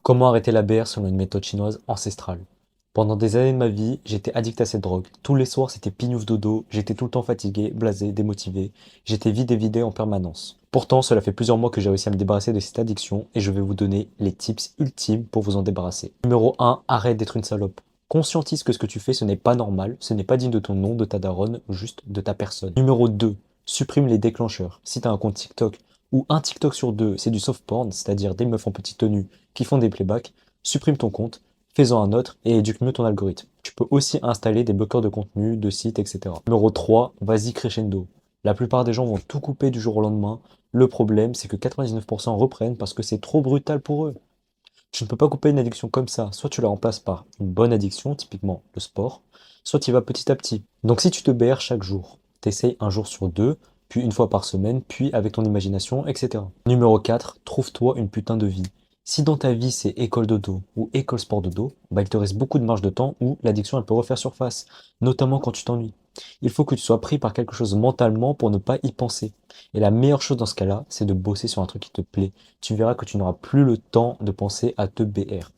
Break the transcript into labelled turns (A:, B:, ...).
A: Comment arrêter la BR selon une méthode chinoise ancestrale? Pendant des années de ma vie, j'étais addict à cette drogue. Tous les soirs, c'était pignouf dodo, j'étais tout le temps fatigué, blasé, démotivé. J'étais vide et vidé en permanence. Pourtant, cela fait plusieurs mois que j'ai réussi à me débarrasser de cette addiction et je vais vous donner les tips ultimes pour vous en débarrasser. Numéro 1, arrête d'être une salope. Conscientise que ce que tu fais, ce n'est pas normal, ce n'est pas digne de ton nom, de ta daronne, juste de ta personne. Numéro 2, supprime les déclencheurs. Si tu as un compte TikTok ou un TikTok sur deux, c'est du soft porn, c'est-à-dire des meufs en petite tenue qui font des playbacks, supprime ton compte, fais-en un autre et éduque mieux ton algorithme. Tu peux aussi installer des bloqueurs de contenu, de sites, etc. Numéro 3, vas-y crescendo. La plupart des gens vont tout couper du jour au lendemain. Le problème, c'est que 99% reprennent parce que c'est trop brutal pour eux. Tu ne peux pas couper une addiction comme ça. Soit tu la remplaces par une bonne addiction, typiquement le sport, soit tu y vas petit à petit. Donc si tu te BR chaque jour, t'essayes un jour sur deux, puis une fois par semaine, puis avec ton imagination, etc. Numéro 4, trouve-toi une putain de vie. Si dans ta vie c'est école de dos ou école sport de dos, bah il te reste beaucoup de marge de temps où l'addiction elle peut refaire surface, notamment quand tu t'ennuies. Il faut que tu sois pris par quelque chose mentalement pour ne pas y penser. Et la meilleure chose dans ce cas-là, c'est de bosser sur un truc qui te plaît. Tu verras que tu n'auras plus le temps de penser à te BR.